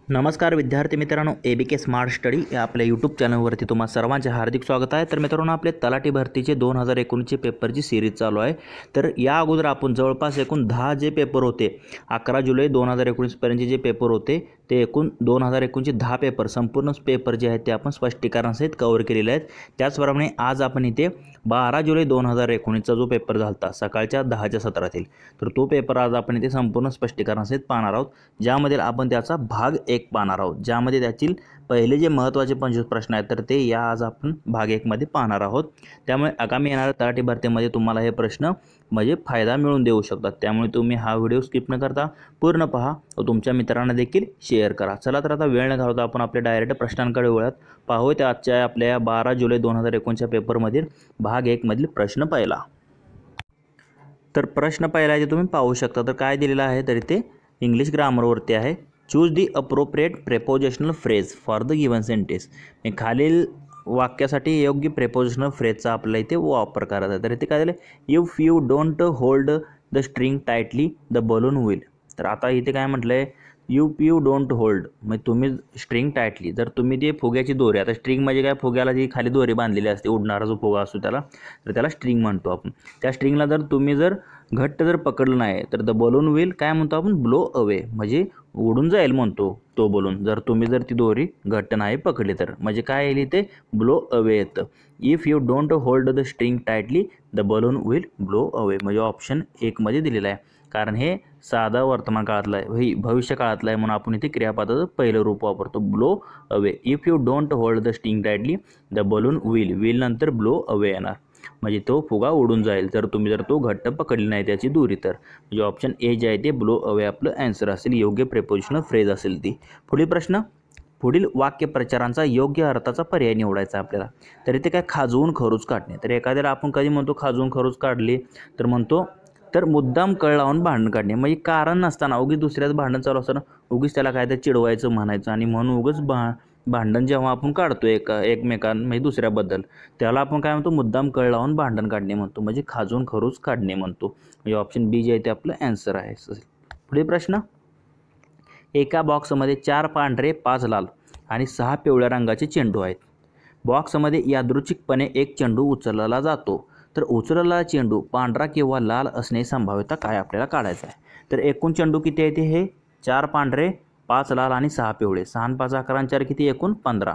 नमस्कार विद्यार्थी मित्रांनो, ABK स्मार्ट स्टडी या आपल्या यूट्यूब चॅनलवरती तुम्हा सर्वांचे हार्दिक स्वागत आहे। तर मित्रांनो, आपले तलाठी भरतीचे 2019चे पेपरची सिरीज चालू आहे। तर या अगोदर आपण जवळपास एकूण 10 जे पेपर होते 11 जुलै 2019 पर्यंतचे जे पेपर होते ते एकूण 2019चे 10 पेपर संपूर्ण पेपर जे आहेत ते आपण स्पष्टीकरणासहित कव्हर केलेले आहेत। त्याचप्रमाणे आज आपण इथे 12 जुलै 2019चा जो पेपर झाला सकाळच्या 10च्या सत्रातील, तर तो पेपर आज आपण इथे संपूर्ण स्पष्टीकरणासहित पाहणार आहोत, ज्यामध्ये आपण त्याचा भाग 1 पाहणार आहोत, ज्यामध्ये त्यातील पहिले जे महत्त्वाचे 25 प्रश्न आहेत तर ते या आज आपण भाग 1 मध्ये पाहणार आहोत। त्यामुळे आगामी येणाऱ्या तलाठी भरतीमध्ये तुम्हाला हे प्रश्न म्हणजे फायदा मिळून देऊ शकतात। त्यामुळे तुम्ही हा व्हिडिओ स्किप न करता पूर्ण पहा व तुमच्या मित्रांना देखील शेअर करा। चला तर आता वेळ न घालवता आपण आपल्या डायरेक्ट प्रश्नांकडे वळूयात। पाहूया आजच्या आपल्या 12 जुलै 2019च्या पेपरमधील भाग 1 मधील प्रश्न पहिला। तर प्रश्न पहिला जे तुम्ही पाहू शकता तर काय दिलेला आहे तर ते इंग्लिश ग्रामरवरती आहे। Choose the appropriate prepositional phrase for the given sentence. खालील वाक्यासाठी योग्य प्रेपोजिशनल फ्रेजचा आपल्याला इथे वापर करायचा आहे। तर इथे काय दिलं, if you don't hold the string tightly the balloon will. तर आता इथे काय म्हटलं आहे, यू डोंट होल्ड म्हणजे तुम्ही स्ट्रिंग टाइटली, जर तुम्ही ते फुग्याची दोरी, आता स्ट्रिंग म्हणजे काय, फुग्याला जी खाली दोरी बांधलेली असते, उडणारा जो फुगा असतो त्याला, तर त्याला स्ट्रिंग म्हणतो आपण। त्या स्ट्रिंगला जर तुम्ही घट्ट पकडलं नाही तर द बलून विल काय म्हणतो आपण, ब्लो अवे, म्हणजे उडून जाईल म्हणतो तो बलून, जर तुम्ही ती दोरी घट्ट नाही पकडली तर, म्हणजे काय येईल इथे, ब्लो अवे येतं। If you don't hold the string tightly the balloon will blow away, म्हणजे ऑप्शन 1 मध्ये दिलेला आहे। कारण हे साधा वर्तमान काळातलं आहे, भविष्य काळातलं आहे, म्हणून आपण इथे क्रियापदाचं पहिलं रूप वापरतो, blow away. If you don't hold the string tightly the balloon will नंतर ब्लो अवे येणार, म्हणजे तो फुगा उडून जाईल जर तुम्ही तो घट्ट पकडली नाही त्याची दोरी तर, म्हणजे ऑप्शन ए जे आहे ते ब्लो अवे आपलं आन्सर असेल, योग्य प्रेपोजिशनल फ्रेज असेल ती। पुढील प्रश्न, पुढील वाक्यप्रचारांचा योग्य अर्थाचा पर्याय निवडायचा आपल्याला। तर इथे काय, खाजवून खरूच काढणे। तर एखाद्याला आपण कधी म्हणतो खाजवून खरूच काढली, तर म्हणतो तर मुद्दाम कळ लावून भांडण काढणे, म्हणजे कारण नसताना उगीच दुसऱ्याच भांडण चालू असताना उगीच त्याला काय तर चिडवायचं म्हणायचं, आणि म्हणून उगीच भांडण जेव्हा आपण काढतो एकमेकांमध्ये दुसऱ्याबद्दल, त्याला आपण काय म्हणतो, मुद्दाम कळ लावून भांडण काढणे म्हणतो, म्हणजे खाजवून खरूच काढणे म्हणतो, म्हणजे ऑप्शन बी जे आहे ते आपलं आन्सर आहे। पुढील प्रश्न, एका बॉक्समध्ये 4 पांढरे 5 लाल आणि 6 पिवळ्या रंगाचे चेंडू आहेत। बॉक्समध्ये यादृच्छिकपणे एक चेंडू उचलला जातो, तर उचललेला चेंडू पांढरा किंवा लाल असण्याची संभाव्यता काय आपल्याला काढायचं आहे। तर एकूण चेंडू किती आहे ते, हे 4 पांढरे 5 लाल आणि 6 पिवळे, 6 आणि 5 11 आणि 4 किती, एकूण 15,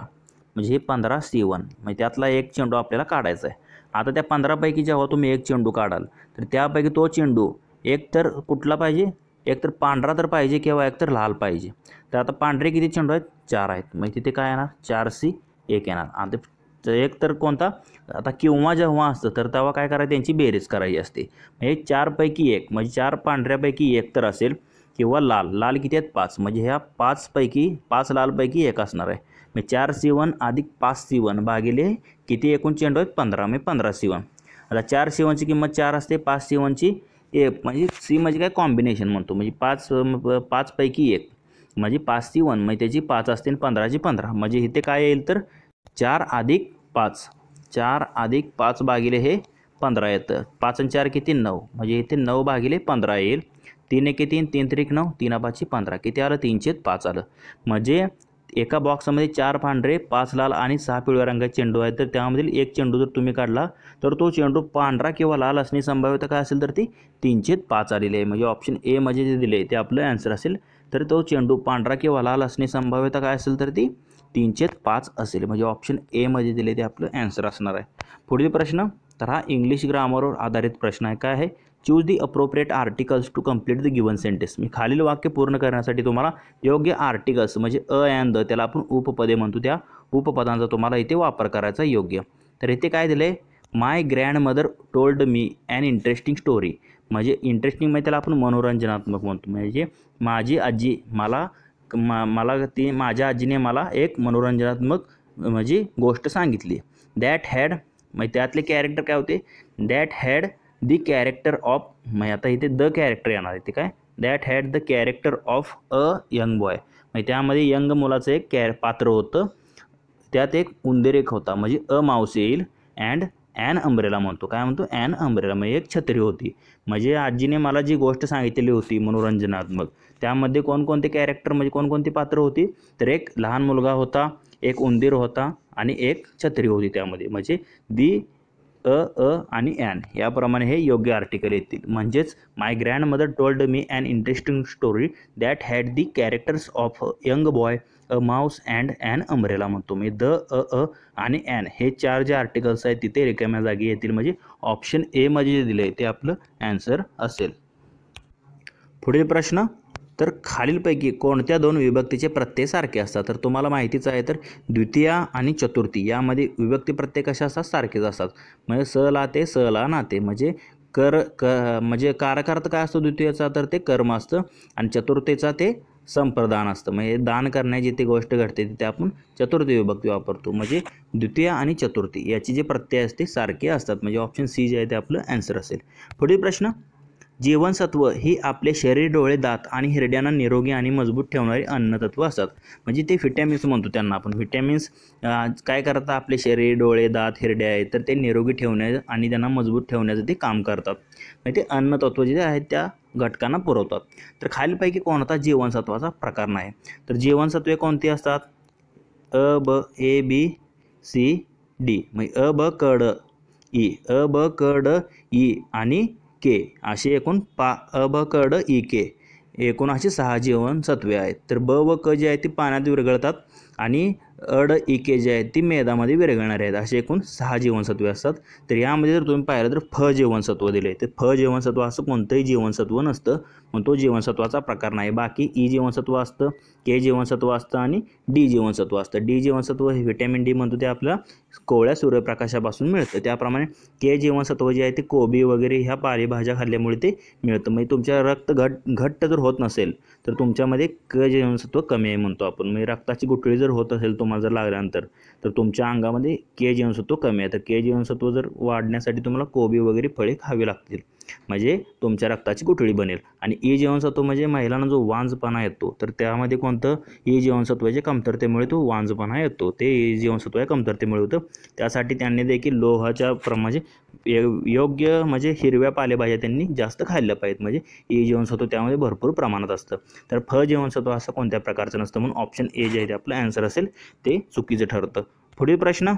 म्हणजे हे 15 C1, म्हणजे त्यातला एक चेंडू आपल्याला काढायचा आहे। आता त्या 15 पैकी जेव्हा तुम्ही एक चेंडू काढाल तर त्यापैकी तो चेंडू एक तर कुठला पाहिजे, एक तर पांढरा तर पाहिजे किंवा एक तर लाल पाहिजे। तर आता पांढरे किती चेंडू आहेत, 4 आहेत, म्हणजे तिथे काय येणार, 4C1 येणार। आणि एक तर कोणता, आता किंवा जेव्हा असतं तर तेव्हा काय करायचं, त्यांची बेरीज करायची असते, म्हणजे 4 पैकी 1, म्हणजे 4 पांढऱ्यापैकी 1 तर असेल, किंवा लाल किती आहेत, 5, म्हणजे ह्या 5 लालपैकी 1 असणार आहे। म्हणजे 4C1 अधिक 5C1 भागिले किती एकूण चेंडू आहेत, 15, म्हणजे 15C1। आता 4C1ची किंमत 4 असते, 5C1ची 1, म्हणजे C म्हणजे काय, कॉम्बिनेशन म्हणतो, म्हणजे 5 पैकी 1 म्हणजे 5C1, म्हणजे त्याची 5 असते आणि 15ची 15, म्हणजे इथे काय येईल तर 4 अधिक 5 भागिले हे 15 येतं, 5 आणि 4 किती, 9, म्हणजे इथे 9 भागिले 15 येईल। 3 एके 3, 3 त्रिक 9, 3 5 15, किती आलं, 3/5 आलं। म्हणजे एका बॉक्समध्ये 4 पांढरे 5 लाल आणि 6 पिवळ्या रंगाचे चेंडू आहेत, तर त्यामधील एक चेंडू जर तुम्ही काढला तर तो चेंडू पांढरा किंवा लाल असण्याची संभाव्यता काय असेल तर ती 3/5 आलेली आहे, म्हणजे ऑप्शन ए मध्ये जे दिले ते आपलं आन्सर असेल। तर तो चेंडू पांढरा किंवा लाल असण्याची संभाव्यता काय असेल तर ती 3/5 असेल, म्हणजे ऑप्शन ए मध्ये दिले ते आपलं आन्सर असणार आहे। पुढील प्रश्न, तर हा इंग्लिश ग्रामरवर आधारित प्रश्न आहे। काय आहे, choose the appropriate articles to complete the given sentence. मी खालील वाक्य पूर्ण करण्यासाठी तुम्हाला योग्य आर्टिकल्स, म्हणजे अ अँड द, त्याला आपण उपपदे म्हणतो, त्या उपपदांचा तुम्हाला इथे वापर करायचा योग्य। तर इथे काय दिलं आहे, my grandmother told me an interesting story, म्हणजे इंटरेस्टिंग म्हणजे त्याला आपण मनोरंजनात्मक म्हणतो, म्हणजे माझी आजी माझ्या आजीने मला एक मनोरंजनात्मक म्हणजे गोष्ट सांगितली। दॅट हॅड, म्हणजे त्यातले कॅरेक्टर काय होते, that had the character of, म्हणजे आता इथे द कॅरेक्टर येणार इथे काय, that had the character of a young boy, म्हणजे त्यामध्ये यंग मुलाचं एक पात्र होतं, त्यात एक उंदीर एक होता, म्हणजे अ माऊस येईल, अँड ॲन अंब्रेला म्हणतो, काय म्हणतो, ॲन अंब्रेला, म्हणजे एक छत्री होती। म्हणजे आजीने मला जी गोष्ट सांगितलेली होती मनोरंजनात्मक, त्यामध्ये कोणकोणते कॅरेक्टर म्हणजे कोणकोणती पात्र होती, तर एक लहान मुलगा होता, एक उंदीर होता आणि एक छत्री होती त्यामध्ये. म्हणजे दी, आणि ॲन याप्रमाणे हे योग्य आर्टिकल येतील. म्हणजेच my grandmother told me an interesting story that had the characters of a young boy, a mouse and an umbrella म्हणतो मी. द, आणि ॲन हे 4 जे आर्टिकल्स आहेत तिथे रिकाम्या जागी येतील. म्हणजे ऑप्शन ए मध्ये जे दिले ते आपलं ॲन्सर असेल. पुढील प्रश्न, तर खालीलपैकी कोणत्या 2 विभक्तीचे प्रत्यय सारखे असतात? तर तुम्हाला माहितीच आहे, तर द्वितीया आणि चतुर्थी यामध्ये विभक्ती प्रत्यय कशा असतात, सारखेच असतात. म्हणजे स लाते, स ला नाते. म्हणजे म्हणजे कारकार्थ काय असतो द्वितीयाचा, तर ते कर्म असतं आणि चतुर्थीचा ते संप्रदान असतं. म्हणजे दान करण्याची ती गोष्ट घडते तिथे आपण चतुर्थी विभक्ती वापरतो. म्हणजे द्वितीय आणि चतुर्थी याची जे प्रत्यय असते सारखे असतात. म्हणजे ऑप्शन सी जे आहे ते आपलं ॲन्सर असेल. पुढील प्रश्न, जीवनसत्व ही आपले शरीर, डोळे, दात आणि हिरड्यांना निरोगी आणि मजबूत ठेवणारी अन्नतत्व असतात. म्हणजे ते व्हिटॅमिन्स म्हणतो त्यांना आपण. व्हिटॅमिन्स काय करतात, आपले शरीर, डोळे, दात, हिरड्या आहेत तर ते निरोगी ठेवण्या आणि त्यांना मजबूत ठेवण्याचं ते काम करतात. म्हणजे ते अन्नतत्व जे आहेत त्या घटकांना पुरवतात. तर खालीलपैकी कोणता जीवनसत्वाचा प्रकार नाही? तर जीवनसत्वे कोणती असतात? अ, ब, ए, बी, सी, डी. म्हणजे अ, ब, क, ड, ई, अ, ब, क, ड, ई आणि के असे एकूण अ, ब, क, ड, ई, के एकूण अशी 6 जीवनसत्वे आहेत. तर ब व क जे आहेत ती पाण्यात विरघळतात आणि अड, ई, के जे आहेत ती मेदामध्ये विरघळणारे आहेत. असे एकूण 6 जीवनसत्वे असतात. तर यामध्ये जर तुम्ही पाहिलं तर फ जीवनसत्व दिले. तर फ जीवनसत्व असं कोणतंही जीवनसत्व नसतं, मग तो जीवनसत्वाचा प्रकार नाही. बाकी ई जीवनसत्व असतं, के जीवनसत्व असतं आणि डी जीवनसत्व असतं. डी जीवनसत्व हे व्हिटॅमिन डी म्हणतो, ते आपल्या कोवळ्या सूर्यप्रकाशापासून मिळतं. त्याप्रमाणे के जीवनसत्व जे आहे ते कोबी वगैरे ह्या पालेभाज्या खाल्ल्यामुळे ते मिळतं. म्हणजे तुमच्या रक्त घट्ट जर होत नसेल तर तुमच्यामध्ये क जीवनसत्व कमी आहे म्हणतो आपण. म्हणजे रक्ताची गुठळी जर होत असेल तुम्हाला जर लागल्यानंतर तर तुमच्या अंगामध्ये के जीवनसत्व कमी आहे. तर के जीवनसत्व जर वाढण्यासाठी तुम्हाला कोबी वगैरे फळे खावी लागतील, म्हणजे तुमच्या रक्ताची गुठळी बनेल. आणि ई जीवनसत्व म्हणजे महिलांना जो वांजपणा येतो तर त्यामध्ये कोणतं ई जीवनसत्वाच्या कमतरतेमुळे तो वांजपणा येतो, ते ई जीवनसत्वाच्या कमतरतेमुळे होतं. त्यासाठी त्यांनी देखील लोहाच्या म्हणजे योग्य म्हणजे हिरव्या पालेभाज्या त्यांनी जास्त खाल्ल्या पाहिजेत. म्हणजे ई जीवनसत्व त्यामध्ये भरपूर प्रमाणात असतं. तर फ जीवनसत्व असं कोणत्या प्रकारचं नसतं, म्हणून ऑप्शन ए जे आहे ते आपलं ॲन्सर असेल ते चुकीचं ठरतं. पुढील प्रश्न,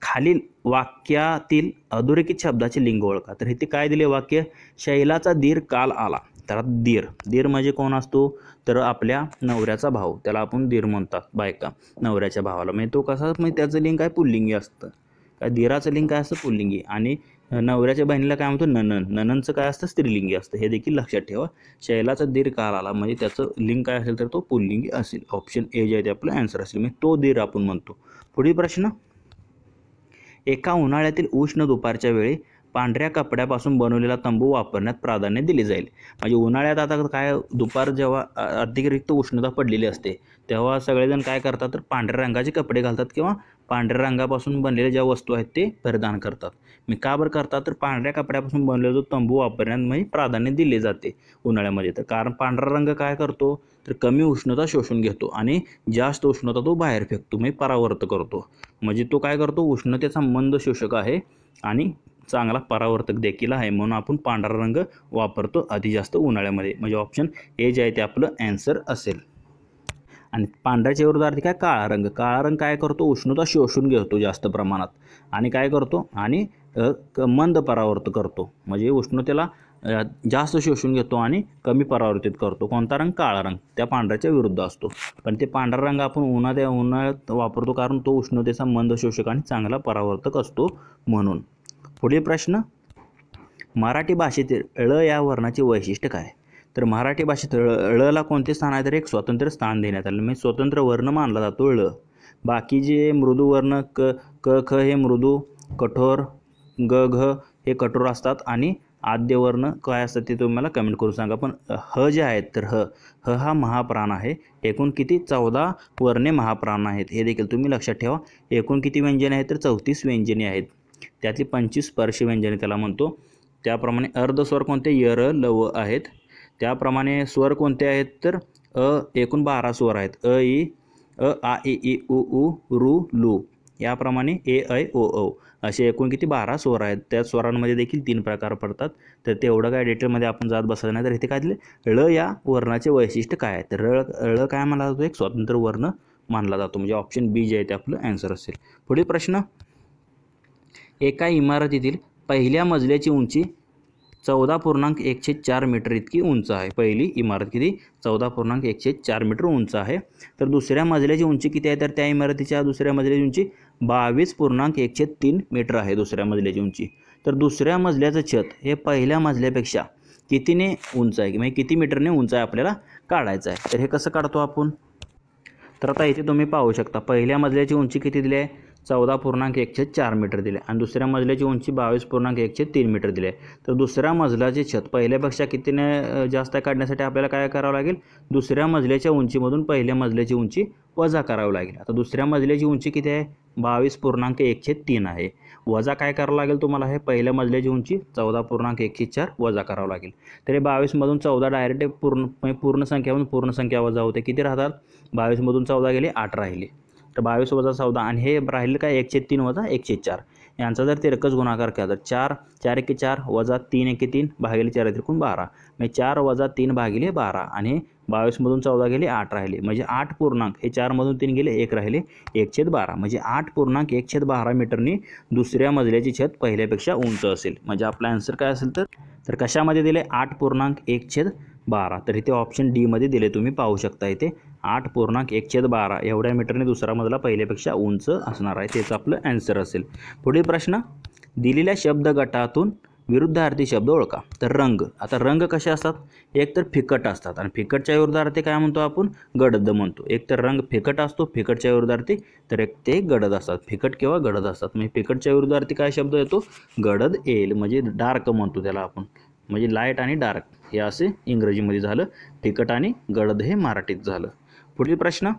खालील वाक्यातील अधोरेखित शब्दाचे लिंग ओळखा. तर इथे काय दिले वाक्य, शैलाचा दीर काल आला. तर दीर म्हणजे कोण असतो, तर आपल्या नवऱ्याचा भाऊ, त्याला आपण दीर म्हणतात बायका नवऱ्याच्या भावाला. म्हणजे तो कसा, म्हणजे त्याचं लिंग काय पुल्लिंगी असतं. काय दीराचं लिंग काय असतं, पुल्लिंगी. आणि नवऱ्याच्या बहिणीला काय म्हणतो, नननचं काय असतं, स्त्रीलिंगी असतं. हे देखील लक्षात ठेवा. शैलाचा दीर काल आला म्हणजे त्याचं लिंग काय असेल तर तो पुल्लिंगी असेल. ऑप्शन ए जे आहे ते आपलं ॲन्सर असेल. म्हणजे तो दीर आपण म्हणतो. पुढील प्रश्न, एका उन्हाळ्यातील उष्ण दुपारच्या वेळी पांढऱ्या कपड्यापासून बनवलेला तंबू वापरण्यात प्राधान्य दिले जाईल. म्हणजे उन्हाळ्यात आता काय दुपार जेव्हा अतिरिक्त उष्णता पडलेली असते तेव्हा सगळेजण काय करतात, तर पांढऱ्या रंगाचे कपडे घालतात किंवा पांढऱ्या रंगापासून बनलेल्या ज्या वस्तू आहेत ते परिधान करतात. मी का बरं करतात, तर पांढऱ्या कपड्यापासून बनलेला जो तंबू वापरण्यात म्हणजे प्राधान्य दिले जाते उन्हाळ्यामध्ये. तर कारण पांढरा रंग काय करतो, तर कमी उष्णता शोषून घेतो आणि जास्त उष्णता तो बाहेर फेकतो, म्हणजे परावर्त करतो. म्हणजे तो काय करतो, उष्णतेचा मंद शोषक आहे आणि चांगला परावर्तक देखील आहे. म्हणून आपण पांढरा रंग वापरतो अति जास्त उन्हाळ्यामध्ये. म्हणजे ऑप्शन ए जे आहे ते आपलं ॲन्सर असेल. आणि पांढऱ्याच्या विरोधार्थी काय, काळा रंग. काळा रंग काय करतो, उष्णता शोषून घेतो जास्त प्रमाणात आणि काय करतो, आणि मंद परावर्त करतो. म्हणजे उष्णतेला जास्त शोषून घेतो आणि कमी परावर्तित करतो. कोणता रंग, काळा रंग. त्या पांढऱ्याच्या विरुद्ध असतो. पण ते पांढरा रंग आपण उन्हाळ्यात वापरतो कारण तो उष्णतेचा मंद शोषक आणि चांगला परावर्तक असतो म्हणून. पुढील प्रश्न, मराठी भाषेतील ळ या वर्णाचे वैशिष्ट्य काय? तर मराठी भाषेत ळला कोणते स्थान आहे, तर एक स्वतंत्र स्थान देण्यात आलं. म्हणजे स्वतंत्र वर्ण मानला जातो ळ. बाकी जे मृदू वर्ण क ख हे मृदू, कठोर ग घ हे कठोर असतात आणि आद्य वर्ण काय असतात ते तुम्ही मला कमेंट करून सांगा. पण ह जे आहेत तर ह हा महाप्राण आहे. एकूण किती, 14 वर्णे महाप्राण आहेत. हे देखील तुम्ही लक्षात ठेवा. एकूण किती व्यंजने आहेत, तर 34 व्यंजने आहेत. त्यातली 25 स्पर्श व्यंजने त्याला म्हणतो. त्याप्रमाणे अर्धस्वर कोणते, य र ल व आहेत. त्याप्रमाणे स्वर कोणते आहेत, तर एकूण 12 स्वर आहेत. अ, ई, अ, आ, इ, उ, ऊ, रू, लू. याप्रमाणे ए ऐ ओ औ असे एकूण किती 12 स्वर आहेत. त्या स्वरांमध्ये देखील 3 प्रकार पडतात. तर तेवढं काय डिटेलमध्ये आपण जात बसायचं नाही. तर इथे काय दिले, ळ या वर्णाचे वैशिष्ट्य काय आहे, तर ळ काय मानला जातो, एक स्वतंत्र वर्ण मानला जातो. म्हणजे ऑप्शन बी जे आहे ते आपलं आन्सर असेल. पुढील प्रश्न, एका इमारतीतील पहिल्या मजल्याची उंची 14.104 मीटर इतकी उंच आहे. पहिली इमारत किती, 14.104 मीटर उंच आहे. तर दुसऱ्या मजल्याची उंची किती आहे, तर त्या इमारतीच्या दुसऱ्या मजल्याची उंची 22.103 मीटर आहे दुसऱ्या मजल्याची उंची. तर दुसऱ्या मजल्याचं छत हे पहिल्या मजल्यापेक्षा कितीने उंच आहे, म्हणजे किती मीटरने उंच आहे आपल्याला काढायचं आहे. तर हे कसं काढतो आपण, तर आता इथे तुम्ही पाहू शकता पहिल्या मजल्याची उंची किती दिली आहे, 14.104 मीटर दिले आणि दुसऱ्या मजल्याची उंची 22.103 मीटर दिली आहे. तर दुसऱ्या मजल्याचे छत पहिल्यापेक्षा कितीने जास्त काढण्यासाठी आपल्याला काय करावं लागेल, दुसऱ्या मजल्याच्या उंचीमधून पहिल्या मजल्याची उंची वजा करावं लागेल. आता दुसऱ्या मजल्याची उंची किती आहे, 22.103 आहे. वजा काय करावं लागेल तुम्हाला, हे पहिल्या मजल्याची उंची 14.104 वजा करावं लागेल. तर हे 22मधून 14 डायरेक्ट पूर्ण संख्यामधून पूर्ण संख्या वजा होते. किती राहतात, 22मधून 14 गेले 8 राहिले. तर 22 वजा 14 आणि हे राहिले काय 103 वजा 104. यांचा जर तिरकस गुणाकार केला तर 4 एके 4 वजा 3 एके 3 भागिले 4 त्रिकोण 12, म्हणजे 4 वजा 3 भागिले 12 आणि 22मधून 14 गेले 8 राहिले. म्हणजे 8 पूर्णांक, हे 4मधून 3 गेले 1 राहिले, 1/12 म्हणजे 8.1/12 मीटरनी दुसऱ्या मजल्याची छत पहिल्यापेक्षा उंच असेल. म्हणजे आपला आन्सर काय असेल, तर कशामध्ये दिले, 8.1/12. तर इथे ऑप्शन डी मध्ये दिले, तुम्ही पाहू शकता इथे 8.1/12 एवढ्या मीटरने दुसरा मजला पहिल्यापेक्षा उंच असणार आहे. तेच आपलं आन्सर असेल. पुढील प्रश्न, दिलेल्या शब्द गटातून विरुद्धार्थी शब्द ओळखा. तर रंग, आता रंग कसे असतात, एक तर फिकट असतात आणि फिकटच्या विरुद्धार्थी काय म्हणतो आपण, गडद म्हणतो. एक तर रंग फिकट असतो फिकटच्या विरुद्धार्थी, तर एक ते गडद असतात. फिकट किंवा गडद असतात. म्हणजे फिकटच्या विरुद्धार्थी काय शब्द येतो, गडद येईल. म्हणजे डार्क म्हणतो त्याला आपण, म्हणजे लाईट आणि डार्क हे असे इंग्रजीमध्ये झालं. फिकट आणि गडद हे मराठीत झालं. पुढील प्रश्न,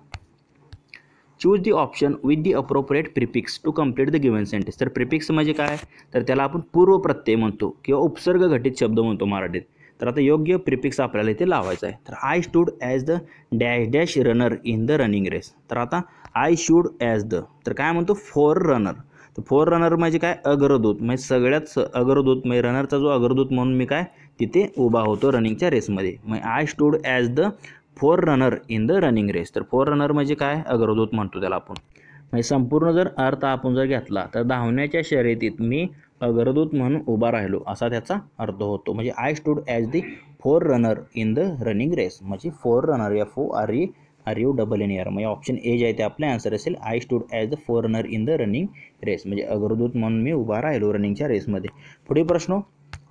choose the option with the appropriate prefix to complete the given sentence. तर प्रिफिक्स म्हणजे काय, तर त्याला आपण पूर्व प्रत्यय म्हणतो किंवा उपसर्ग घटित शब्द म्हणतो मराठीत. तर आता योग्य प्रिफिक्स आपल्याला इथे लावायचा आहे. तर I stood as the dash dash runner in the running race. तर आता आय शूड ॲज द, तर काय म्हणतो, फोर रनर. तर फोर रनर म्हणजे काय, अग्रदूत, म्हणजे सगळ्यात अग्रदूत, म्हणजे रनरचा जो अग्रदूत म्हणून मी काय तिथे उभा होतो रनिंगच्या रेसमध्ये. मग I stood as the forerunner in the running race. तर फोर रनर म्हणजे काय, अग्रदूत म्हणतो त्याला आपण. म्हणजे संपूर्ण जर अर्थ आपण जर घेतला तर धावण्याच्या शर्यतीत मी अग्रदूत म्हणून उभा राहिलो असा त्याचा अर्थ होतो. म्हणजे I stood as the forerunner in the running race, म्हणजे फोर रनर, FORRUNNER. म्हणजे ऑप्शन ए जे आहे ते आपले आन्सर असेल. I stood as the forerunner in the running race, म्हणजे अग्रदूत म्हणून मी उभा राहिलो रनिंगच्या रेसमध्ये. पुढील प्रश्न,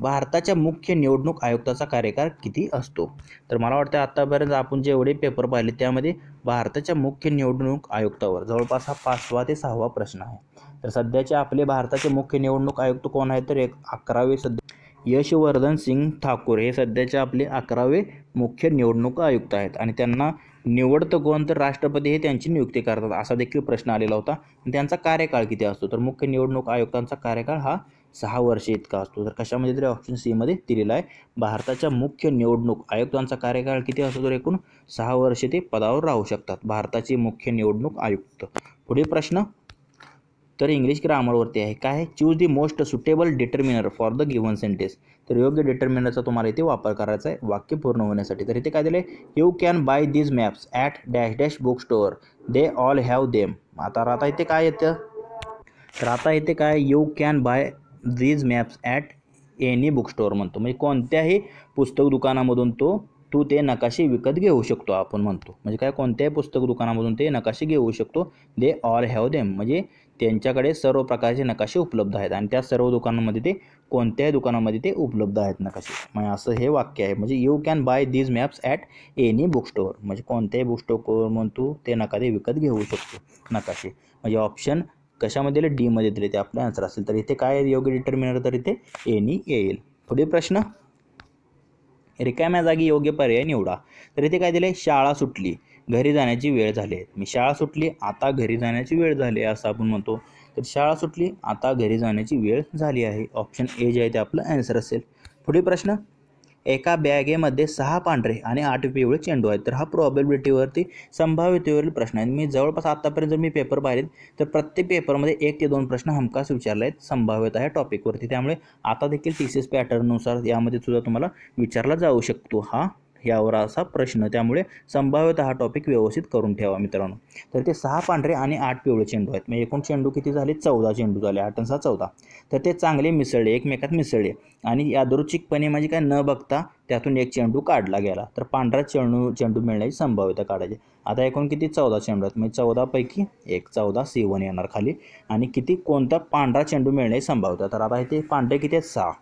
भारताच्या मुख्य निवडणूक आयुक्ताचा कार्यकाळ किती असतो. तर मला वाटतं आत्तापर्यंत आपण जेवढे पेपर पाहिले त्यामध्ये भारताच्या मुख्य निवडणूक आयुक्तावर जवळपास हा 5वा ते 6वा प्रश्न आहे. तर सध्याचे आपले भारताचे मुख्य निवडणूक आयुक्त कोण आहेत, तर 11वे यशवर्धन सिंग ठाकूर हे सध्याचे आपले 11वे मुख्य निवडणूक आयुक्त आहेत. आणि त्यांना निवडतं कोण, तर राष्ट्रपती हे त्यांची नियुक्ती करतात असा देखील प्रश्न आलेला होता. त्यांचा कार्यकाळ किती असतो, तर मुख्य निवडणूक आयुक्तांचा कार्यकाळ हा 6 वर्षे इतका असतो. तर कशामध्ये तरी ऑप्शन सी मध्ये दिलेला आहे. भारताच्या मुख्य निवडणूक आयुक्तांचा कार्यकाळ किती असतो, तर एकूण 6 वर्षे ते पदावर राहू शकतात भारताचे मुख्य निवडणूक आयुक्त. पुढील प्रश्न, तर इंग्लिश ग्रामरवरती आहे. काय, choose the most suitable determiner for the given sentence. तर योग्य डिटर्मिनरचा तुम्हाला इथे वापर करायचा आहे वाक्य पूर्ण होण्यासाठी. तर इथे काय दिले, you can buy these maps at dash dash book store, they all have them. आता इथे काय येतं, तर आता इथे काय, you can buy these maps at any book store म्हणतो. म्हणजे कोणत्याही पुस्तक दुकानामधून तू ते नकाशे विकत घेऊ शकतो आपण म्हणतो. म्हणजे काय, कोणत्याही पुस्तक दुकानामधून ते नकाशे घेऊ शकतो. दे ऑल हॅव देम म्हणजे त्यांच्याकडे सर्व प्रकारचे नकाशे उपलब्ध आहेत आणि त्या सर्व दुकानांमध्ये ते कोणत्याही दुकानामध्ये ते उपलब्ध आहेत नकाशे. म्हणजे असं हे वाक्य आहे. म्हणजे you can buy these maps at any book store, म्हणजे कोणत्याही बुक स्टोअर म्हणतो ते नकाशे विकत घेऊ शकतो नकाशे. म्हणजे ऑप्शन कशामध्ये दिले, डी मध्ये दिले, ते आपले आन्सर असेल. तर इथे काय योग्य डिटर्मिनर, तर इथे एनी येईल. पुढील प्रश्न, रिकाम्या जागी योग्य पर्याय निवडा. तर इथे काय दिले, शाळा सुटली, घरी जाण्याची वेळ झाली. मी शाळा सुटली, आता घरी जाण्याची वेळ झाली असं आपण म्हणतो. तर शाळा सुटली, आता घरी जाण्याची वेळ झाली आहे. ऑप्शन ए जे आहे ते आपलं आन्सर असेल. पुढील प्रश्न, एका बॅगेमध्ये 6 पांढरे आणि 8 पिवळे चेंडू आहेत. तर हा प्रोबॅबिलिटीवरती संभाव्यतेवरील प्रश्न आहे. मी जवळपास आतापर्यंत जर मी पेपर पाहिलेत तर प्रत्येक पेपरमध्ये 1 ते 2 प्रश्न हमखास विचारले आहेत संभाव्यता ह्या टॉपिकवरती. त्यामुळे आता देखील TCS पॅटर्ननुसार यामध्ये सुद्धा तुम्हाला विचारला जाऊ शकतो यावर असा प्रश्न. त्यामुळे संभाव्यता हा टॉपिक व्यवस्थित करून ठेवा मित्रांनो. तर ते 6 पांढरे आणि 8 पिवळे चेंडू आहेत. मग एकूण चेंडू किती झाले? 14 चेंडू झाले. 8 आणि 6 14. तर ते चांगले मिसळले, एकमेकात मिसळले आणि यादृच्छिकपणे म्हणजे काय न बघता त्यातून एक चेंडू काढला गेला. तर पांढरा चेंडू मिळण्याची संभाव्यता काढायची. आता एकूण किती? 14 चेंडू आहेत. म्हणजे 14 पैकी 1 14 C1 येणार खाली. आणि किती कोणता पांढरा चेंडू मिळण्याची संभाव्यता? तर आता इथे पांढरे किती आहेत? 6.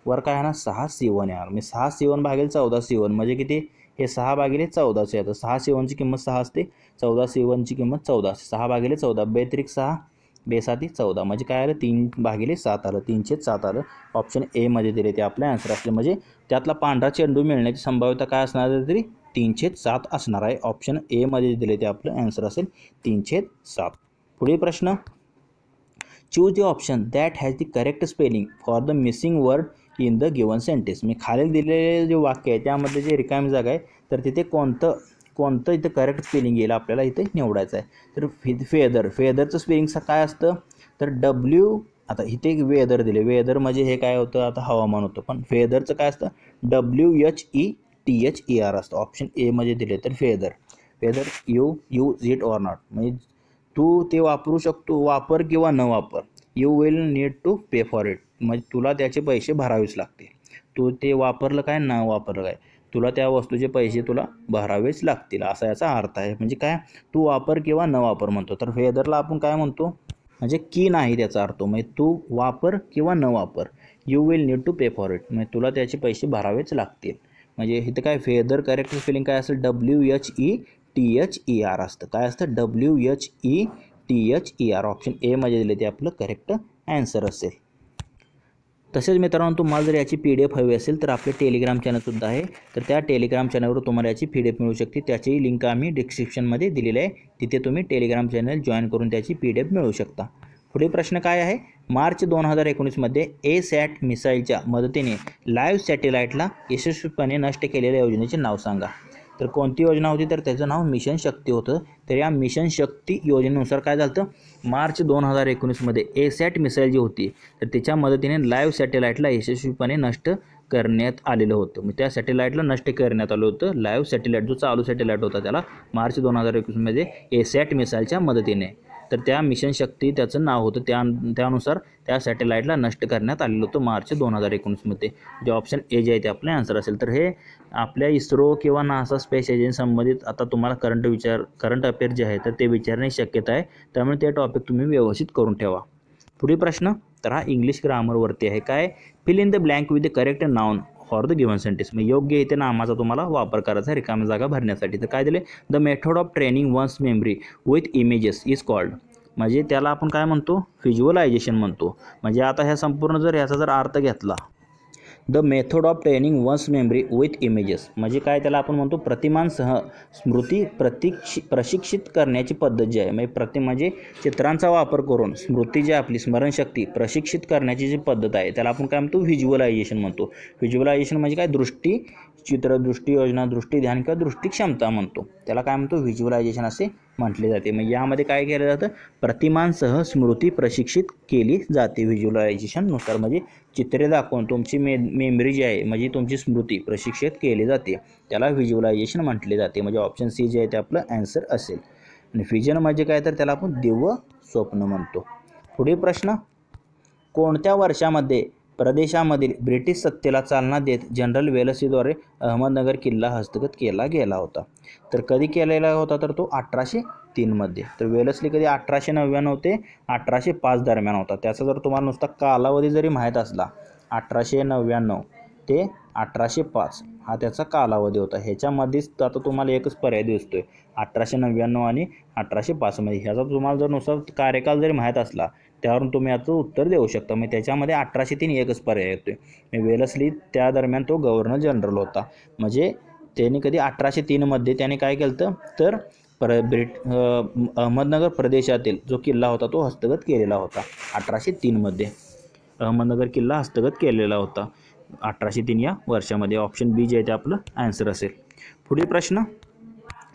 वर काय येणार? 6 C1 येणार. म्हणजे 6 C1 भागेल 14 C1 म्हणजे किती? हे 6 भागिले 14 येतं. 6 C1ची किंमत 6 असते. 14 C1ची किंमत 14 असते. 6 भागिले 14 बेत्रिक 6 बेसाती 14 म्हणजे काय आलं? 3 भागिले 7 आलं. 3/7 आलं. ऑप्शन ए मध्ये दिले ते आपले आन्सर असले. म्हणजे त्यातला पांढरा चेंडू मिळण्याची संभाव्यता काय असणार आहे? तरी 3/7 असणार आहे. ऑप्शन ए मध्ये दिले ते आपलं आन्सर असेल 3/7. पुढील प्रश्न. Choose the option that has the correct spelling for the missing word in the given sentence. मी खालील दिलेले जे वाक्य आहे त्यामध्ये जे रिकामी जागा आहे तर तिथे कोणतं इथं करेक्ट स्पेलिंग येईल आपल्याला इथे निवडायचं आहे. तर फेदरचं स्पेलिंग काय असतं? तर आता इथे वेदर दिले. वेदर म्हणजे हे काय होतं? आता हवामान होतं. पण फेदरचं काय असतं? WHETHER असतं. ऑप्शन ए मध्ये दिले. तर whether you use it or not म्हणजे तू ते वापरू शकतो, वापर किंवा न वापर. You will need to pay for it म्हणजे तुला त्याचे पैसे भरावेच लागतील. तू ते वापरलं काय न वापरलं काय तुला त्या वस्तूचे पैसे तुला भरावेच लागतील असा याचा अर्थ आहे. म्हणजे काय? तू वापर किंवा न वापर म्हणतो. तर फेदरला आपण काय म्हणतो? म्हणजे की नाही त्याचा अर्थ. म्हणजे तू वापर किंवा न वापर. You will need to pay for it म्हणजे तुला त्याचे पैसे भरावेच लागतील. म्हणजे इथं काय फेदर करेक्ट स्पेलिंग काय असेल? WHETHER असतं. काय असतं? WHETHER. ऑप्शन ए मध्ये दिले ते आपलं करेक्ट आन्सर असेल. तसेच मित्रांनो तुम्हाला जर याची PDF हवी असेल तर आपले टेलिग्राम चॅनलसुद्धा आहे. तर त्या टेलिग्राम चॅनलवर तुम्हाला याची PDF मिळू शकते. त्याची लिंक आम्ही डिस्क्रिप्शनमध्ये दिलेली आहे. तिथे तुम्ही टेलिग्राम चॅनल जॉईन करून त्याची PDF मिळवू शकता. पुढील प्रश्न काय आहे? मार्च 2019मध्ये ASAT मिसाईलच्या मदतीने लाईव्ह सॅटेलाईटला यशस्वीपणे नष्ट केलेल्या योजनेचे नाव सांगा. तर कोणती योजना होती? तर त्याचं नाव मिशन शक्ती होतं. तर या मिशन शक्ती योजनेनुसार काय झालं? मार्च 2019मध्ये ASAT मिसाईल जी होती तर त्याच्या मदतीने लाईव्ह सॅटेलाईटला यशस्वीपणे नष्ट करण्यात आलेलं होतं. मग त्या सॅटेलाईटला नष्ट करण्यात आलं होतं. लाईव्ह सॅटेलाईट जो चालू सॅटेलाईट होता त्याला मार्च 2021मध्ये ASAT मिसाईलच्या मदतीने. तर त्या मिशन शक्ती त्याचं नाव होतं. त्यानुसार त्या सॅटेलाईटला नष्ट करण्यात आलेलं होतं मार्च 2019मध्ये. जे ऑप्शन ए जे आहे ते आपले आन्सर असेल. तर हे आपल्या इस्रो किंवा नासा स्पेस एजन्सी संबंधित आता तुम्हाला करंट अफेअर जे आहे तर ते विचारण्याची शक्यता आहे. त्यामुळे ते टॉपिक तुम्ही व्यवस्थित करून ठेवा. पुढील प्रश्न. तर हा इंग्लिश ग्रामरवरती आहे. काय? Fill in the blank with the correct noun for the given sentence. मग योग्य इथे नामाचा तुम्हाला वापर करायचा आहे रिकाम्या जागा भरण्यासाठी. तर काय दिले? The method of training one's memory with images is called. म्हणजे त्याला आपण काय म्हणतो? व्हिज्युअलायझेशन म्हणतो. म्हणजे आता ह्या संपूर्ण जर ह्याचा जर अर्थ घेतला the method of training one's memory with images म्हणजे काय? त्याला आपण म्हणतो प्रतिमांसह स्मृती प्रशिक्षित करण्याची पद्धत जी आहे. म्हणजे चित्रांचा वापर करून स्मृती जी आपली स्मरणशक्ती प्रशिक्षित करण्याची जी पद्धत आहे त्याला आपण काय म्हणतो? व्हिज्युअलायझेशन म्हणतो. व्हिज्युअलायझेशन म्हणजे काय? दृष्टी योजना, दृष्टी ध्यान किंवा दृष्टी क्षमता म्हणतो. त्याला काय म्हणतो? व्हिज्युअलायझेशन असे म्हटले जाते. मग यामध्ये काय केलं जातं? प्रतिमांसह स्मृती प्रशिक्षित केली जाते व्हिज्युअलायझेशननुसार. म्हणजे चित्रे दाखवून तुमची मेमरी जी आहे म्हणजे तुमची स्मृती प्रशिक्षित केली जाते. त्याला व्हिज्युअलायझेशन म्हटले जाते. म्हणजे ऑप्शन सी जे आहे ते आपलं आन्सर असेल. आणि व्हिजन म्हणजे काय? तर त्याला आपण दिव्य स्वप्न म्हणतो. पुढील प्रश्न. कोणत्या वर्षामध्ये प्रदेशामधील ब्रिटिश सत्तेला चालना देत जनरल वेलसीद्वारे अहमदनगर किल्ला हस्तगत केला गेला होता? तर कधी केलेला होता? तर तो 1803 मध्ये. तर वेलस्ली कधी? 1899 ते 1805 दरम्यान होता. त्याचा जर तुम्हाला नुसता कालावधी जरी माहीत असला 1899 ते 1805 हा त्याचा कालावधी होता. ह्याच्यामध्येच आता तुम्हाला एकच पर्याय दिसतोय 1899 आणि 1805 मध्ये. ह्याचा तुम्हाला जर नुसार कार्यकाल जरी माहीत असला त्यावरून तुम्ही याचं उत्तर देऊ शकता. मग त्याच्यामध्ये 1803 एकच पर्याय येतोय. वेलस्ली त्या दरम्यान तो गव्हर्नर जनरल होता. म्हणजे त्यांनी कधी 1803 मध्ये त्याने काय केलं तर अहमदनगर प्रदेशातील जो किल्ला होता तो हस्तगत केलेला होता 1803 मध्ये. अहमदनगर किल्ला हस्तगत केलेला होता. 1803 या वर्षामध्ये. ऑप्शन बी जे आहे ते आपलं आन्सर असेल. पुढील प्रश्न,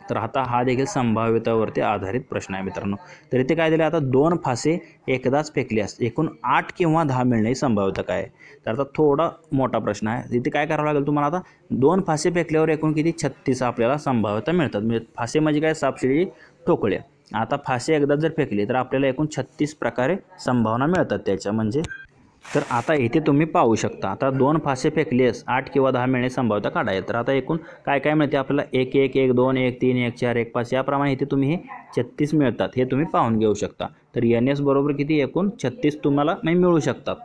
तर आता हा देखील संभाव्यतावरती आधारित प्रश्न आहे मित्रांनो. तर इथे काय दिलं, आता 2 फासे एकदाच फेकल्यास एकूण 8 किंवा 10 मिळण्याची संभाव्यता काय आहे. तर आता थोडा मोठा प्रश्न आहे. इथे काय करावं लागेल तुम्हाला, आता 2 फासे फेकल्यावर एकूण किती 36 आपल्याला संभाव्यता मिळतात. म्हणजे फासे म्हणजे काय, सापशिडी ठोकळ्या. आता फासे एकदा जर फेकले तर आपल्याला एकूण 36 प्रकारे संभावना मिळतात त्याच्या. म्हणजे तर आता इथे तुम्ही पाहू शकता, आता 2 फासे फेकलेस 8 किंवा 10 मिळण्याची संभाव्यता काढायची. तर आता एकूण काय काय मिळते आपल्याला, 1 1 1 2 1 3 1 4 1 5 याप्रमाणे इथे तुम्ही हे 36 मिळतात, हे तुम्ही पाहून घेऊ शकता. तर NS बरोबर किती, एकूण 36 तुम्हाला मिळू शकतात.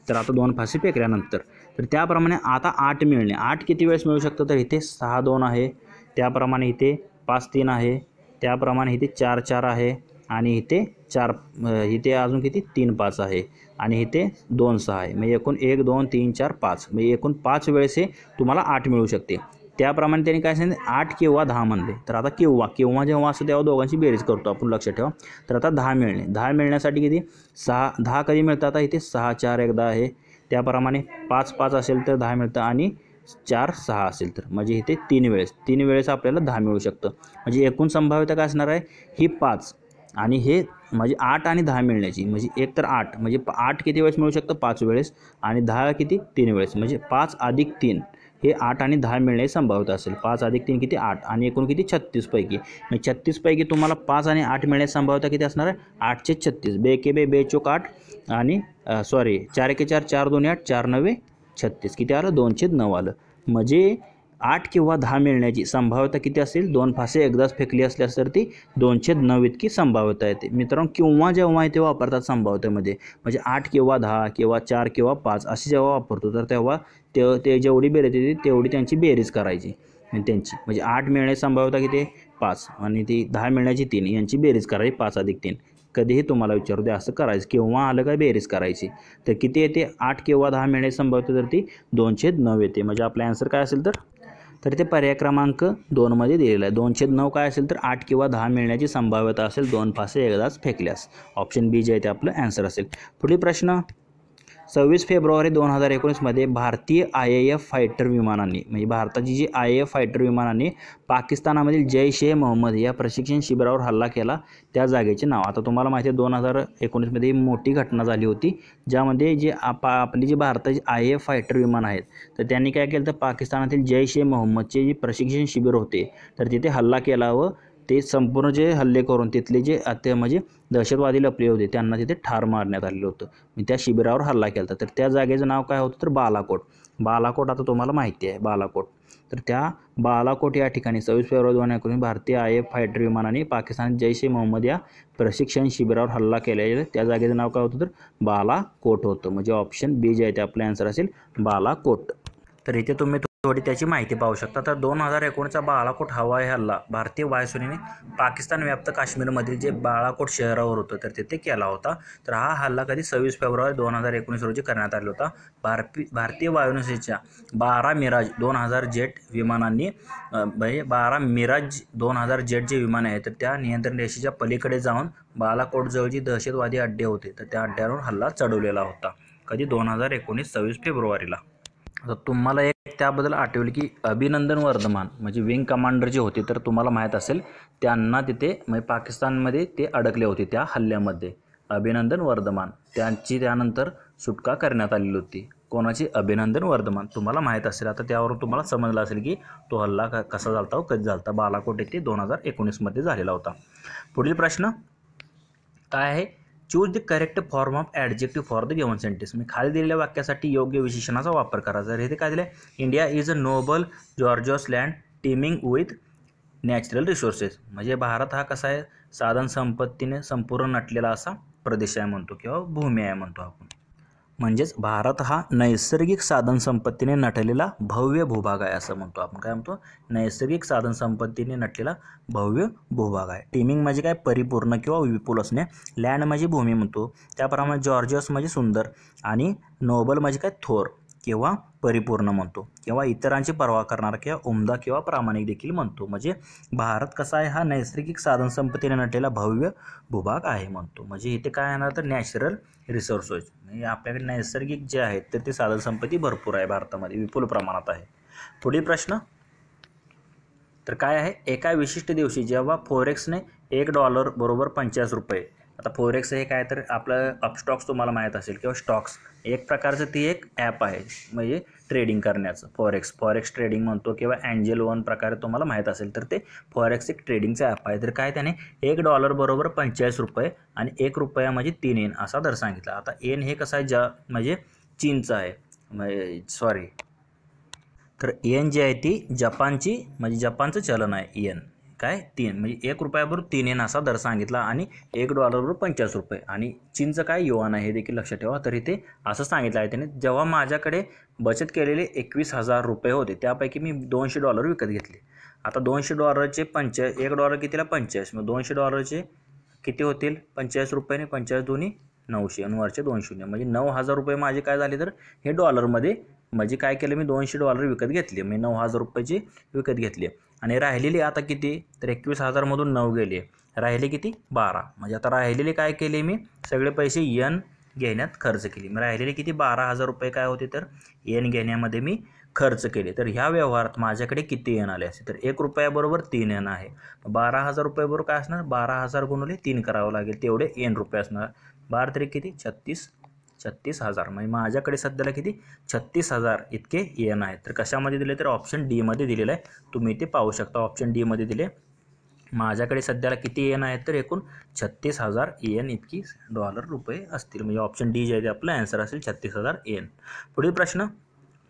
तर आता 2 फासे फेकल्यानंतर तर त्याप्रमाणे आता 8 मिळणे, 8 किती वेळेस मिळू शकतं, तर इथे 6 2 आहे, त्याप्रमाणे इथे 5 3 आहे, त्याप्रमाणे इथे 4 4 आहे, आणि इथे 4 इथे अजून किती 3 5 आहे, आणि इथे 2 6 आहे. म्हणजे एकूण 1 2 3 4 5 म्हणजे एकूण 5 वेळेस हे तुम्हाला 8 मिळू शकते. त्याप्रमाणे त्यांनी काय सांगितलं, 8 किंवा 10 म्हणले. तर आता किंवा जेव्हा असं तेव्हा दोघांची बेरीज करतो आपण, लक्षात ठेवा. तर आता 10 मिळणे, 10 मिळण्यासाठी किती 10 कधी मिळतं, आता इथे 6 4 एकदा आहे, त्याप्रमाणे 5 5 असेल तर 10 मिळतं, आणि 4 6 असेल तर म्हणजे इथे 3 वेळेस आपल्याला 10 मिळू शकतं. म्हणजे एकूण संभाव्यता काय असणार आहे, ही 5 आणि हे म्हणजे 8 आणि 10 मिळण्याची. म्हणजे एक तर 8 म्हणजे 8 किती वेळेस मिळू शकतं, 5 वेळेस, आणि 10 किती 3 वेळेस. म्हणजे 5 अधिक 3 हे 8 आणि 10 मिळण्याची संभाव्यता असेल. 5 अधिक 3 किती 8, आणि एकूण किती 36 पैकी. म्हणजे 36 पैकी तुम्हाला 5 आणि 8 मिळण्याची संभाव्यता किती असणार आहे, 8 चे 36. बेके बे बे चोक 8, आणि 4 एके 4 4 2 8 4 9 36 किती आलं, 2/9 आलं. म्हणजे 8 किंवा 10 मिळण्याची संभाव्यता किती असेल, 2 फासे एकदाच फेकली असल्यास तर ती 2/9 इतकी संभाव्यता येते मित्रांनो. किंवा जेव्हा इथे वापरतात संभाव्यतेमध्ये, म्हणजे 8 किंवा 10 किंवा 4 किंवा 5 अशी जेव्हा वापरतो, तर तेव्हा ते जेवढी बेरीज येते तेवढी त्यांची बेरीज करायची त्यांची. म्हणजे 8 मिळण्याची संभाव्यता किती 5, आणि ती 10 मिळण्याची 3, यांची बेरीज करायची 5 अधिक 3. कधीही तुम्हाला विचारू दे असं करायचं, किंवा आलं काय बेरीज करायची. तर किती येते, 8 किंवा 10 मिळण्याची संभाव्यता तर ती 2/9 येते. म्हणजे आपला आन्सर काय असेल, तर ते पर्याय क्रमांक 2 मध्ये दिलेलं आहे. 2/9 काय असेल, तर 8 किंवा 10 मिळण्याची संभाव्यता असेल 2 फासे एकदाच फेकल्यास. ऑप्शन बी जे आहे ते आपलं आन्सर असेल. पुढील प्रश्न, 26 फेब्रुवारी 2019 मध्ये भारतीय IAF फायटर विमानांनी, म्हणजे भारताची जी IAF फायटर विमानांनी पाकिस्तानामधील जैश ए मोहम्मद या प्रशिक्षण शिबिरावर हल्ला केला, त्या जागेचे नाव. आता तुम्हाला माहिती आहे 2019 मध्ये मोठी घटना झाली होती, ज्यामध्ये जे आपली जी भारताची IAF फायटर विमान आहेत, तर त्यांनी काय केलं, तर पाकिस्तानातील जैश ए मोहम्मदचे जे प्रशिक्षण शिबिर होते, तर तिथे हल्ला केला, व ते संपूर्ण जे हल्ले करून तिथले जे म्हणजे दहशतवादी लपले होते त्यांना तिथे ठार मारण्यात आलेलं होतं. त्या शिबिरावर हल्ला केला. तर त्या जागेचं नाव काय होतं, तर बालाकोट. बालाकोट आता तुम्हाला माहिती आहे बालाकोट. तर त्या बालाकोट या ठिकाणी 26 फेब्रुवारी 2019 भारतीय IAF फायटर विमानाने पाकिस्तान जैश ए मोहम्मद या प्रशिक्षण शिबिरावर हल्ला केलेला, त्या जागेचं नाव काय होतं, तर बालाकोट होतं. म्हणजे ऑप्शन बी जे आहे ते आपलं आन्सर असेल, बालाकोट. तर इथे तुम्ही थोडी त्याची माहिती पाहू शकता. तर 2019चा बालाकोट हवाई हल्ला भारतीय वायुसेनेने पाकिस्तान व्याप्त काश्मीरमधील जे बालाकोट शहरावर होतं, तर तिथे केला होता. तर हा हल्ला कधी 26 फेब्रुवारी 2019 रोजी करण्यात आला होता. भारतीय वायुसेनेच्या 12 मिराज 2000 जेट विमानांनी, म्हणजे 12 मिराज 2000 जेट जे विमान आहेत, तर त्या नियंत्रण रेषेच्या पलीकडे जाऊन बालाकोटजवळ जी दहशतवादी अड्डे होते, तर त्या अड्ड्यावर हल्ला चढवलेला होता. कधी 2019 26 फेब्रुवारीला. आता तुम्हाला एक त्याबद्दल आठवलं की अभिनंदन वर्धमान म्हणजे विंग कमांडर जे होते, तर तुम्हाला माहीत असेल त्यांना तिथे म्हणजे पाकिस्तानमध्ये ते अडकले होते त्या हल्ल्यामध्ये. अभिनंदन वर्धमान त्यांची त्यानंतर सुटका करण्यात आलेली होती. कोणाची, अभिनंदन वर्धमान. तुम्हाला माहीत असेल, आता त्यावरून तुम्हाला समजलं असेल की तो हल्ला कसा झाला होता, कधी झाला होता. बालाकोट येथे 2019 मध्ये झालेला होता. पुढील प्रश्न काय आहे, choose the correct form of adjective for the given sentence. मी खाली दिलेल्या वाक्यासाठी योग्य विशेषणाचा वापर करा. जर इथे काय दिलं, India is a Nobel gorgeous land teeming with natural resources. म्हणजे भारत हा कसा आहे, साधन संपत्तीने संपूर्ण नटलेला असा प्रदेश आहे म्हणतो, किंवा भूमी आहे म्हणतो आपण. म्हणजेच भारत हा नैसर्गिक साधनसंपत्तीने नटलेला भव्य भूभाग आहे असं म्हणतो आपण. काय म्हणतो, नैसर्गिक साधनसंपत्तीने नटलेला भव्य भूभाग आहे. टीमिंग म्हणजे काय, परिपूर्ण किंवा विपुल असणे. लँड म्हणजे भूमी म्हणतो. त्याप्रमाणे जॉर्जियस म्हणजे सुंदर, आणि नोबल म्हणजे काय, थोर. किंवा परिपूर्ण म्हणतो किंवा इतरांची पर्वा करणारा किंवा उमदा किंवा प्रामाणिक देखील म्हणतो. म्हणजे भारत कसा आहे हा नैसर्गिक साधनसंपत्तीने नटलेला भव्य भूभाग आहे म्हणतो. म्हणजे इथे काय येणार तर नॅचरल रिसोर्सेस म्हणजे आपल्याकडे नैसर्गिक जे आहेत तर ते साधनसंपत्ती भरपूर आहे भारतामध्ये, विपुल प्रमाणात आहे. पुढील प्रश्न तर काय आहे, एका विशिष्ट दिवशी जेव्हा फॉरेक्सने $1 बरोबर 50 रुपये. आता फॉरेक्स हे काय तर आपलं अपस्टॉक्स तुम्हाला माहीत असेल किंवा स्टॉक्स एक प्रकारचं ती एक ॲप आहे म्हणजे ट्रेडिंग करण्याचं. फॉरेक्स ट्रेडिंग म्हणतो किंवा एंजल वन प्रकारे तुम्हाला माहीत असेल तर ते फॉरेक्स एक ट्रेडिंगचं ॲप आहे. तर काय त्याने $1 बरोबर 50 रुपये आणि 1 रुपया म्हणजे 3 येन असा दर सांगितला. आता येन हे कसं आहे म्हणजे चीनचं आहे सॉरी तर येन जी आहे ती जपानची म्हणजे जपानचं चलन आहे. येन काय 3 म्हणजे 1 रुपयाबरोबर 3 येन असा दर सांगितला आणि $1 बरोबर 50 रुपये आणि चीनचं काय युआन आहे हे देखील लक्षात ठेवा. तर इथे असं सांगितलं आहे त्याने, जेव्हा माझ्याकडे बचत केलेले 21,000 रुपये होते त्यापैकी मी $200 विकत घेतले. आता $200चे $1 कितीला 45 मग $200 किती होतील 45 रुपयाने 45 दोन्ही 900 आणि वरचे 2 शून्य म्हणजे 9,000 रुपये माझे काय झाले तर हे डॉलरमध्ये म्हणजे काय केलं मी $200 विकत घेतले मी 9,000 रुपयाचे विकत घेतले आणि राहिलेले आता किती तर 21,000मधून 9 गेले राहिले किती 12 म्हणजे आता राहिलेले काय केले मी सगळे पैसे येन घेण्यात खर्च केले. मग राहिलेले किती 12,000 रुपये काय होते तर येन घेण्यामध्ये मी खर्च केले. तर ह्या व्यवहारात माझ्याकडे किती येन आले असे तर 1 रुपयाबरोबर 3 येन आहे. 12,000 रुपयाबरोबर काय असणार 12,000 गुणिले 3 करावं लागेल तेवढे येन रुपये असणार. 12 तरी किती 36,000 म्हणजे माझ्याकडे सध्याला किती 36,000 इतके येन आहेत. तर कशामध्ये दिले तर ऑप्शन डी मध्ये दिलेलं आहे. तुम्ही इथे पाहू शकता ऑप्शन डी मध्ये दिले माझ्याकडे सध्याला किती येन आहेत तर एकूण 36,000 येन इतकी रुपये असतील. म्हणजे ऑप्शन डी जे आहे ते आपलं आन्सर असेल 36,000 येन. पुढील प्रश्न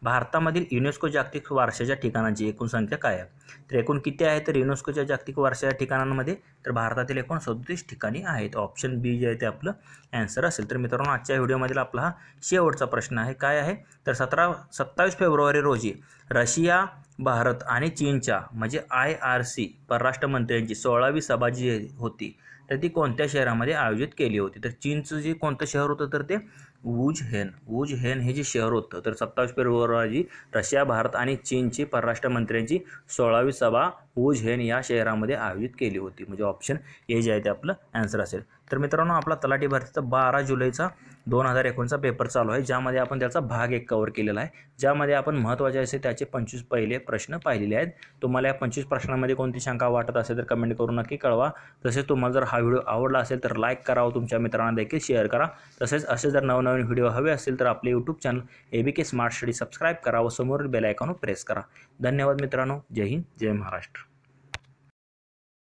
भारतामधील युनेस्को जागतिक वारशाच्या ठिकाणांची एकूण संख्या काय आहे तर एकूण किती आहे तर युनेस्कोच्या जागतिक वारशाच्या ठिकाणांमध्ये तर भारतातील एकूण 37 ठिकाणी आहेत. ऑप्शन बी जे आहे ते आपलं आन्सर असेल. तर मित्रांनो आजच्या व्हिडिओमधील आपला हा शेवटचा प्रश्न आहे. काय आहे तर 27 फेब्रुवारी रोजी रशिया भारत आणि चीनच्या म्हणजे IRC परराष्ट्र मंत्र्यांची 16वी सभा जी होती तर ती कोणत्या शहरामध्ये आयोजित केली होती तर चीनचं जे कोणतं शहर होतं तर ते वुझहेन हे जे शहर होतं. तर 27 फेब्रुवारी रशिया भारत आणि चीनची परराष्ट्र मंत्र्यांची 16वी सभा वुझहेन या शहरामध्ये आयोजित केली होती. म्हणजे ऑप्शन ए जे आहे ते आपलं आन्सर असेल. तर मित्रांनो आपला तलाठी भरतीचा 12 जुलैचा 2019चा पेपर चालू आहे ज्यामध्ये आपण त्याचा भाग 1 कव्हर केलेला आहे ज्यामध्ये आपण महत्त्वाचे असे त्याचे 25 पहिले प्रश्न पाहिलेले आहेत. तुम्हाला या 25 प्रश्नांमध्ये कोणती शंका वाटत असेल तर कमेंट करून नक्की कळवा. तसेच तुम्हाला जर हा व्हिडिओ आवडला असेल तर लाईक करा व तुमच्या मित्रांना देखील शेअर करा. तसेच असे जर नवनवीन व्हिडिओ हवे असतील तर आपले YouTube channel ABK smart study subscribe करा व समोरील बेल आयकॉन प्रेस करा. धन्यवाद मित्रांनो. जय हिंद जय महाराष्ट्र.